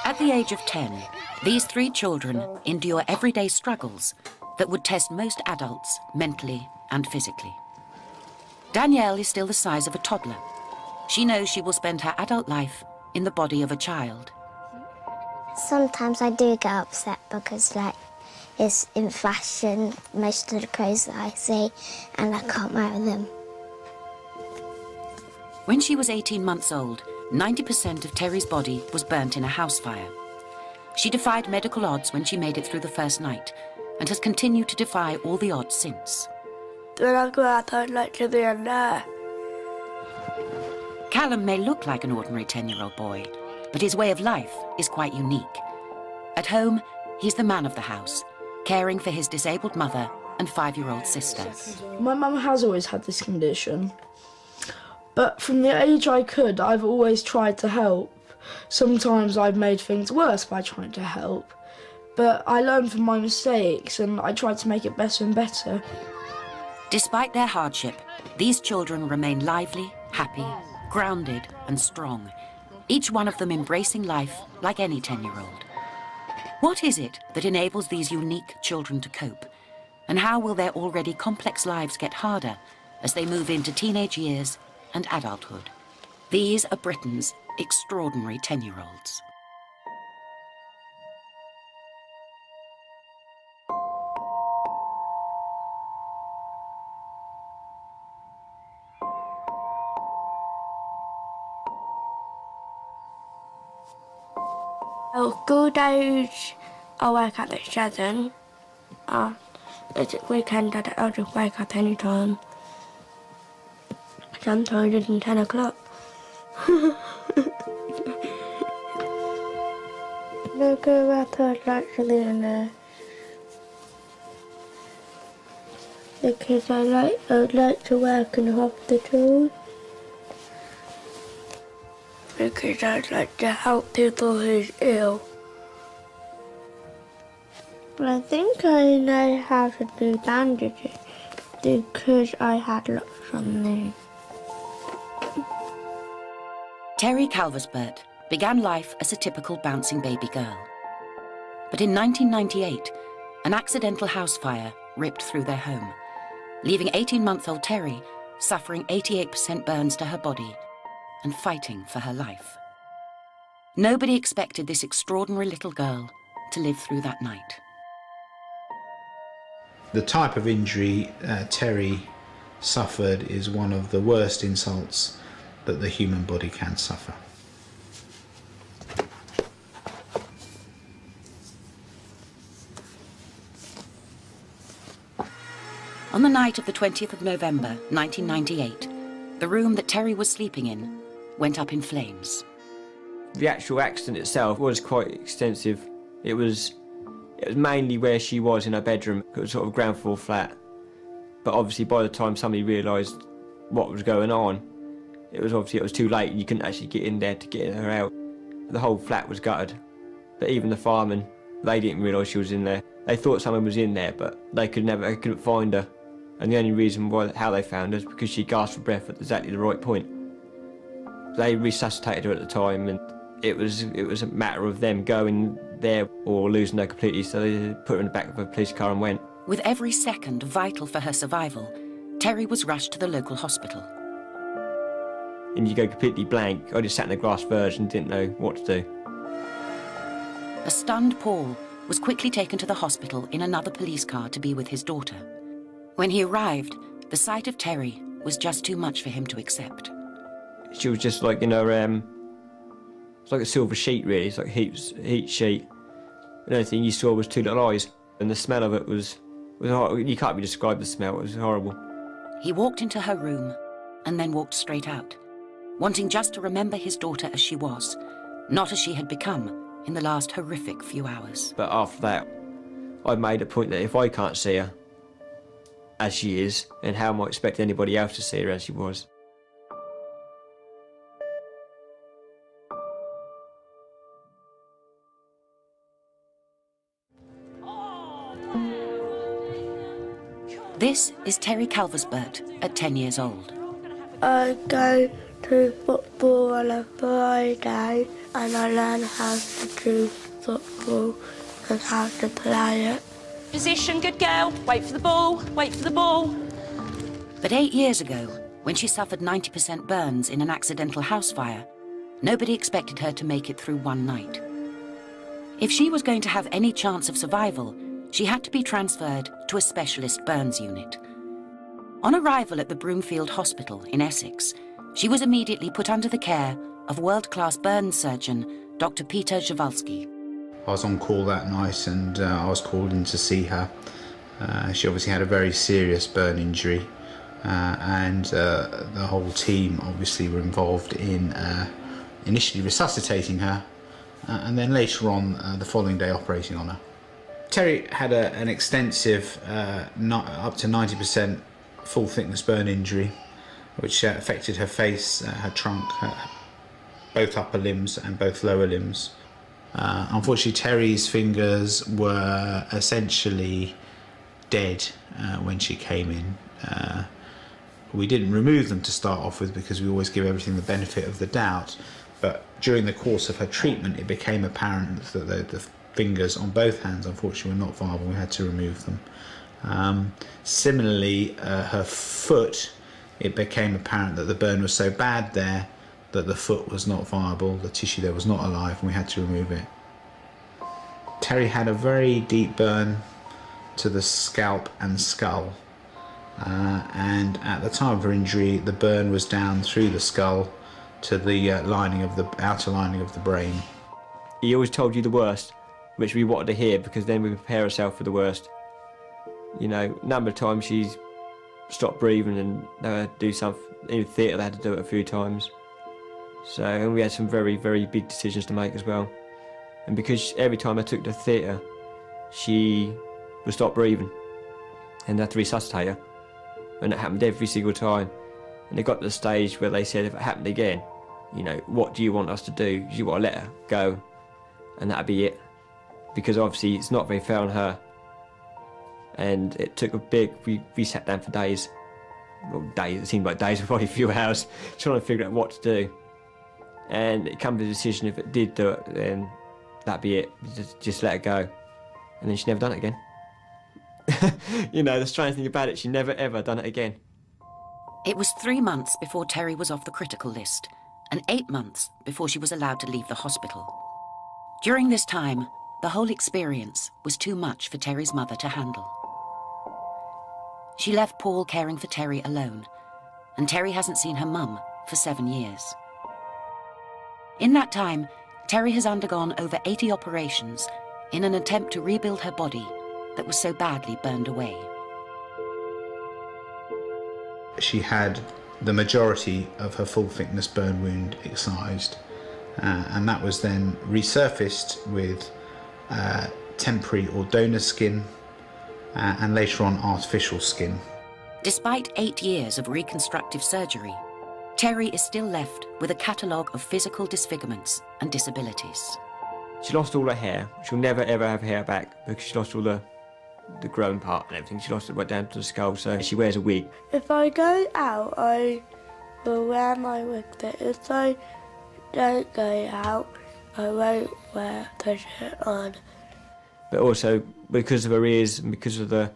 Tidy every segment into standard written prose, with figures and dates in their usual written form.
At the age of 10, these 3 children endure everyday struggles that would test most adults mentally and physically. Danielle is still the size of a toddler. She knows she will spend her adult life in the body of a child. Sometimes I do get upset because, like, it's in fashion, most of the clothes that I see, and I can't wear them. When she was 18 months old, 90% of Terri's body was burnt in a house fire. She defied medical odds when she made it through the first night and has continued to defy all the odds since. When I grow up, I'd like to be a nurse. Callum may look like an ordinary 10-year-old boy, but his way of life is quite unique. At home, he's the man of the house, caring for his disabled mother and 5-year-old sister. My mum has always had this condition, but from the age I could, I've always tried to help. Sometimes I've made things worse by trying to help, but I learned from my mistakes and I tried to make it better and better. Despite their hardship, these children remain lively, happy, grounded and strong, each one of them embracing life like any 10-year-old. What is it that enables these unique children to cope? And how will their already complex lives get harder as they move into teenage years and adulthood? These are Britain's extraordinary 10-year-olds. School days, I wake up at 7. It's a weekend, I'll just wake up any time. Sometimes it's 10 o'clock. I go up actually in there because I'd like to work in a hospital. Because I'd like to help people who's ill. But I think I know how to do bandages because I had lots on me. Terri Calvesbert began life as a typical bouncing baby girl. But in 1998, an accidental house fire ripped through their home, leaving 18-month-old Terri suffering 88% burns to her body and fighting for her life. Nobody expected this extraordinary little girl to live through that night. The type of injury Terri suffered is one of the worst insults that the human body can suffer. On the night of the 20th of November, 1998, the room that Terri was sleeping in went up in flames. The actual accident itself was quite extensive. It was mainly where she was in her bedroom. It was sort of ground floor flat. But obviously by the time somebody realised what was going on, it was too late and you couldn't actually get in there to get her out. The whole flat was gutted. But even the firemen, they didn't realise she was in there. They thought someone was in there, but they couldn't find her. And the only reason how they found her is because she gasped for breath at exactly the right point. They resuscitated her at the time, and it was a matter of them going there or losing her completely, so they put her in the back of a police car and went. With every second vital for her survival, Terri was rushed to the local hospital. And you go completely blank. I just sat in the grass verge and didn't know what to do. A stunned Paul was quickly taken to the hospital in another police car to be with his daughter. When he arrived, the sight of Terri was just too much for him to accept. She was just like, it's like a silver sheet really, it's like a heat sheet. The only thing you saw was 2 little eyes, and the smell of it was horrible. You can't even describe the smell, it was horrible. He walked into her room and then walked straight out, wanting just to remember his daughter as she was, not as she had become in the last horrific few hours. But after that, I made a point that if I can't see her as she is, then how am I expecting anybody else to see her as she was? This is Terri Calvesbert at 10 years old. I go to football on a Friday. my day and I learn how to do football and how to play it. Position, good girl. Wait for the ball, wait for the ball. But 8 years ago, when she suffered 90% burns in an accidental house fire, nobody expected her to make it through one night. If she was going to have any chance of survival, she had to be transferred to a specialist burns unit. On arrival at the Broomfield Hospital in Essex, she was immediately put under the care of world-class burns surgeon Dr. Peter Zawalski. I was on call that night and I was called in to see her. She obviously had a very serious burn injury and the whole team obviously were involved in initially resuscitating her and then later on the following day operating on her. Terri had an extensive up to 90% full thickness burn injury which affected her face, her trunk, both upper limbs and both lower limbs. Unfortunately, Terri's fingers were essentially dead when she came in. We didn't remove them to start off with because we always give everything the benefit of the doubt, but during the course of her treatment it became apparent that the fingers on both hands unfortunately were not viable. We had to remove them. Similarly, her foot, it became apparent that the burn was so bad there that the foot was not viable, the tissue there was not alive, and we had to remove it. Terri had a very deep burn to the scalp and skull, and at the time of her injury the burn was down through the skull to the outer lining of the brain. He always told you the worst, which we wanted to hear because then we prepare ourselves for the worst. You know, a number of times she's stopped breathing and they had to do something. In theatre they had to do it a few times. So, and we had some very, very big decisions to make as well. And because every time I took her to theatre, she would stop breathing and they had to resuscitate her. And it happened every single time. And it got to the stage where they said, if it happened again, you know, what do you want us to do? You want to let her go, and that'd be it. Because obviously it's not very fair on her. And it took a big, we sat down for days. Well, days, it seemed like days, probably a few hours, trying to figure out what to do. And it came to the decision, if it did do it, then that'd be it. Just let it go. And then she never done it again. You know, the strange thing about it, she never ever done it again. It was 3 months before Terri was off the critical list, and 8 months before she was allowed to leave the hospital. During this time, the whole experience was too much for Terri's mother to handle. She left Paul caring for Terri alone, and Terri hasn't seen her mum for 7 years. In that time, Terri has undergone over 80 operations in an attempt to rebuild her body that was so badly burned away. She had the majority of her full thickness burn wound excised, and that was then resurfaced with temporary or donor skin and later on artificial skin. Despite 8 years of reconstructive surgery, Terri is still left with a catalogue of physical disfigurements and disabilities. She lost all her hair. She'll never ever have hair back because she lost all the growing part and everything. She lost it right down to the skull, so she wears a wig. If I go out, I will wear my wig, but if I don't go out, I won't wear the shit on. But also, because of her ears and because of the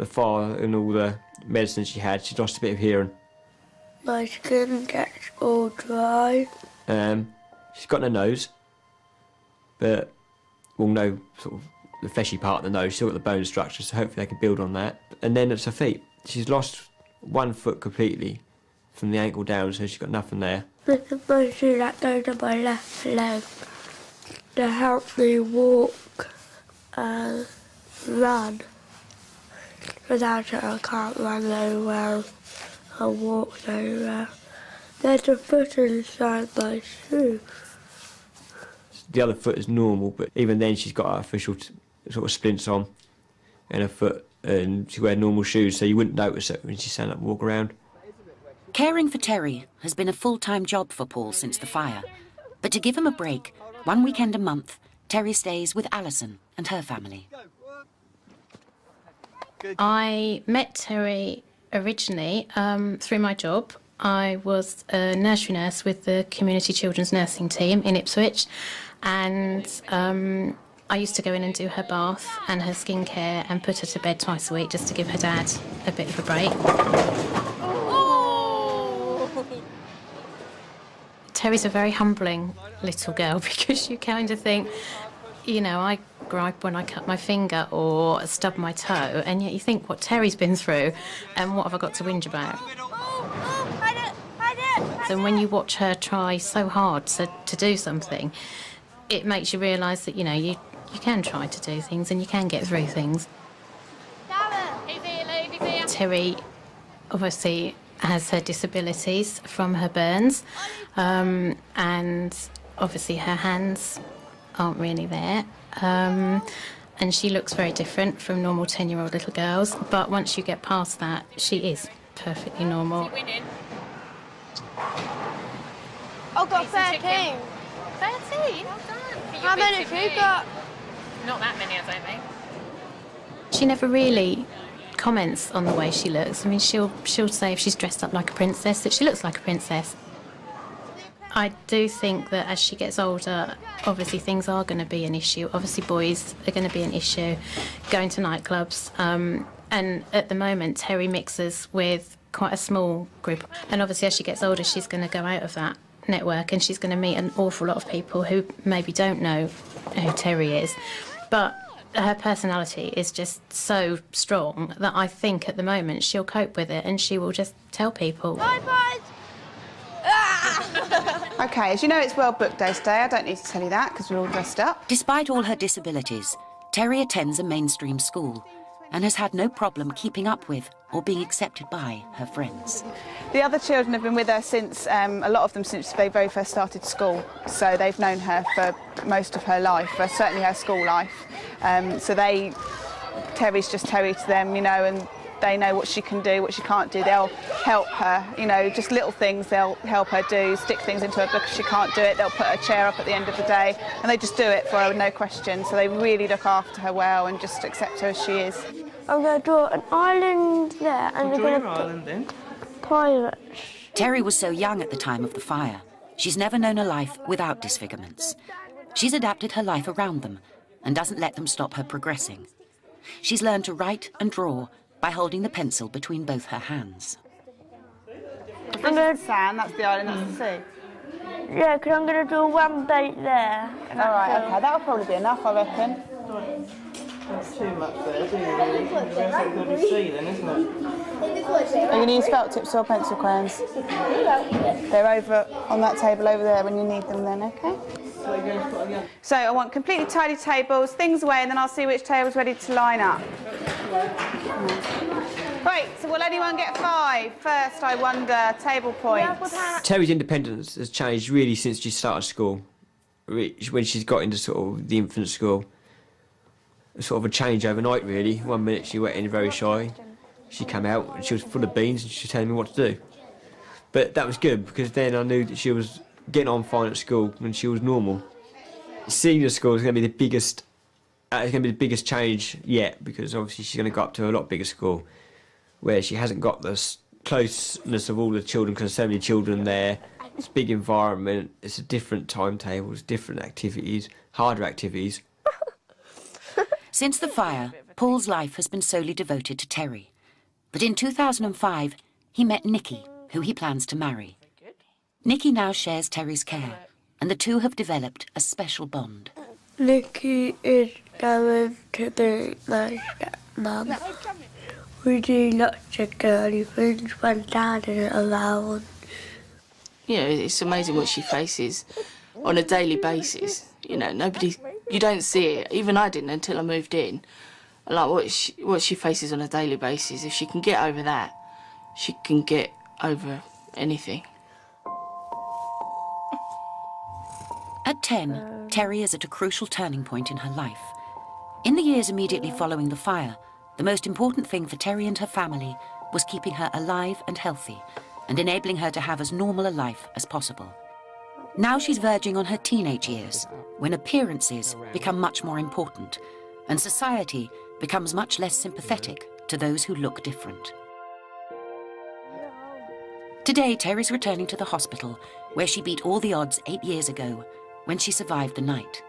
fire and all the medicine she had, she lost a bit of hearing. My skin gets all dry. She's got no nose, but we'll know sort of the fleshy part of the nose. She's still got the bone structure, so hopefully they can build on that. And then it's her feet. She's lost one foot completely from the ankle down, so she's got nothing there. This is my shoe that goes to my left leg to help me walk and run. Without it, I can't run very well and walk very well. There's a foot inside my shoe. The other foot is normal, but even then she's got artificial sort of splints on in her foot, and she wears normal shoes, so you wouldn't notice it when she stand up and walk around. Caring for Terri has been a full-time job for Paul since the fire, but to give him a break, 1 weekend a month, Terri stays with Alison and her family. I met Terri originally through my job. I was a nursery nurse with the Community Children's Nursing Team in Ipswich, and I used to go in and do her bath and her skincare and put her to bed twice a week just to give her dad a bit of a break. Terri's a very humbling little girl because you kind of think, you know, I gripe when I cut my finger or stub my toe, and yet you think what Terri's been through and what have I got to whinge about. And when you watch her try so hard to do something, it makes you realise that, you know, you can try to do things and you can get through things. Terri obviously has her disabilities from her burns, and obviously her hands aren't really there, and she looks very different from normal 10-year-old little girls, but once you get past that, she is perfectly normal. I got 13. 13? How many have you got? Not that many, I don't think. She never really comments on the way she looks. I mean, she'll say if she's dressed up like a princess that she looks like a princess. I do think that as she gets older, obviously things are going to be an issue. Obviously boys are going to be an issue, going to nightclubs. And at the moment, Terri mixes with quite a small group. And obviously as she gets older, she's going to go out of that network and she's going to meet an awful lot of people who maybe don't know who Terri is. But her personality is just so strong that I think at the moment she'll cope with it and she will just tell people. Bye, bye. OK, as you know, it's World Book Day today. I don't need to tell you that because we're all dressed up. Despite all her disabilities, Terri attends a mainstream school and has had no problem keeping up with or being accepted by her friends. The other children have been with her since, a lot of them since they very first started school. So they've known her for most of her life, certainly her school life. So Terri's just Terri to them, you know, and they know what she can do, what she can't do. They'll help her, you know, just little things they'll help her do, stick things into her book if she can't do it. They'll put her chair up at the end of the day, and they just do it for her with no question. So they really look after her well and just accept her as she is. I'm going to draw an island there, and we're going to island then. Pirates. Terri was so young at the time of the fire. She's never known a life without disfigurements. She's adapted her life around them and doesn't let them stop her progressing. She's learned to write and draw by holding the pencil between both her hands. I'm going to sand, that's the island, that's the sea. Yeah, because I'm going to do one bait there. All right, OK, that'll probably be enough, I reckon. That's too much there, isn't it? The rest of the sea then, isn't it? Are you going to use felt tips or pencil crayons? They're over on that table over there when you need them then, OK? So I want completely tidy tables, things away, and then I'll see which table's ready to line up. Right, so will anyone get 5? First, I wonder, table points. Terri's independence has changed really since she started school. When she's got into sort of the infant school. Sort of a change overnight, really. 1 minute she went in very shy. She came out and she was full of beans and she was telling me what to do. But that was good because then I knew that she was getting on fine at school and she was normal. Senior school is going to be the biggest. It's going to be the biggest change yet because obviously she's going to go up to a lot bigger school where she hasn't got the closeness of all the children because there's so many children there. It's a big environment. It's a different timetables, different activities, harder activities. Since the fire, Paul's life has been solely devoted to Terri. But in 2005, he met Nikki, who he plans to marry. Nikki now shares Terri's care, and the two have developed a special bond. Nikki is going to be my stepmum. We do lots of girly things when Dad isn't around. You know, it's amazing what she faces on a daily basis. You know, you don't see it. Even I didn't until I moved in. Like what she faces on a daily basis. If she can get over that, she can get over anything. At 10, Terri is at a crucial turning point in her life. In the years immediately following the fire, the most important thing for Terri and her family was keeping her alive and healthy and enabling her to have as normal a life as possible. Now she's verging on her teenage years, when appearances become much more important and society becomes much less sympathetic to those who look different. Today, Terri's returning to the hospital, where she beat all the odds 8 years ago, when she survived the night.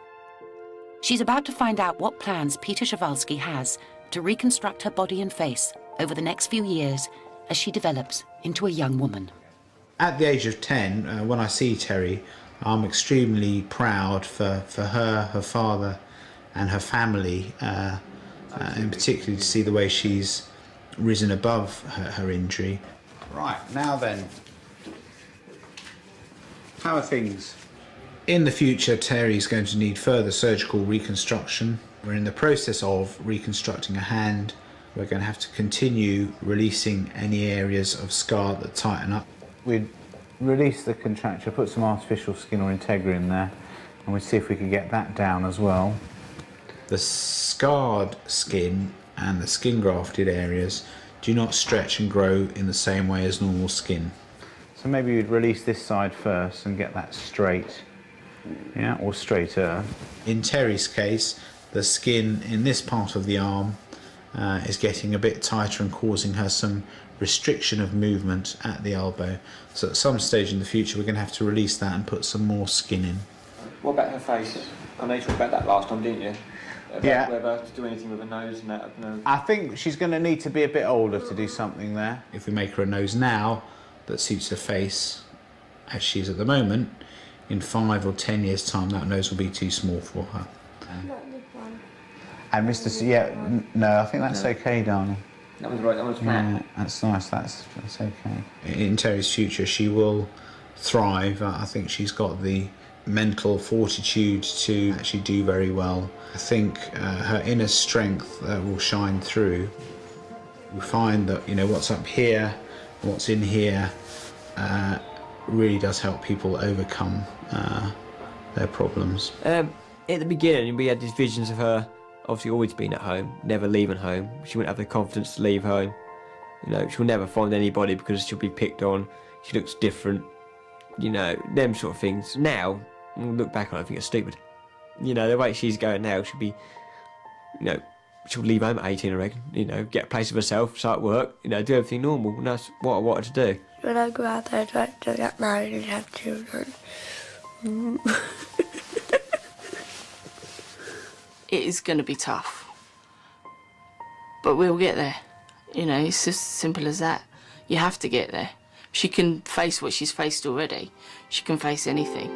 She's about to find out what plans Peter Przewalski has to reconstruct her body and face over the next few years as she develops into a young woman. At the age of 10, when I see Terri, I'm extremely proud for her, her father and her family, and particularly to see the way she's risen above her injury. Right, now then, how are things? In the future, Terri's going to need further surgical reconstruction. We're in the process of reconstructing a hand. We're going to have to continue releasing any areas of scar that tighten up. We'd release the contracture, put some artificial skin or Integra in there, and we'd see if we could get that down as well. The scarred skin and the skin grafted areas do not stretch and grow in the same way as normal skin. So maybe you'd release this side first and get that straight, yeah, or straighter. In Terri's case, the skin in this part of the arm is getting a bit tighter and causing her some restriction of movement at the elbow. So at some stage in the future we're going to have to release that and put some more skin in. What about her face? I know you talked about that last time, didn't you? Yeah. Whether to do anything with her nose and that. No. I think she's going to need to be a bit older to do something there. If we make her a nose now that suits her face as she is at the moment, in 5 or 10 years' time that nose will be too small for her. And Mr. Yeah, no, I think that's okay, darling. That was right, that was flat. Yeah, that's nice, that's okay. In Terri's future, she will thrive. I think she's got the mental fortitude to actually do very well. I think her inner strength will shine through. We find that, you know, what's up here, what's in here, really does help people overcome their problems. At the beginning, we had these visions of her obviously always being at home, never leaving home. She wouldn't have the confidence to leave home. You know, she'll never find anybody because she'll be picked on. She looks different. You know, them sort of things. Now, when we look back on it, I think it's stupid. You know, the way she's going now, she'll be, you know, she'll leave home at 18, I reckon. You know, get a place of herself, start work, you know, do everything normal. And that's what I wanted to do. When I go out there, I'd like to get married and have children. It is going to be tough, but we'll get there. You know, it's just simple as that. You have to get there. She can face what she's faced already. She can face anything.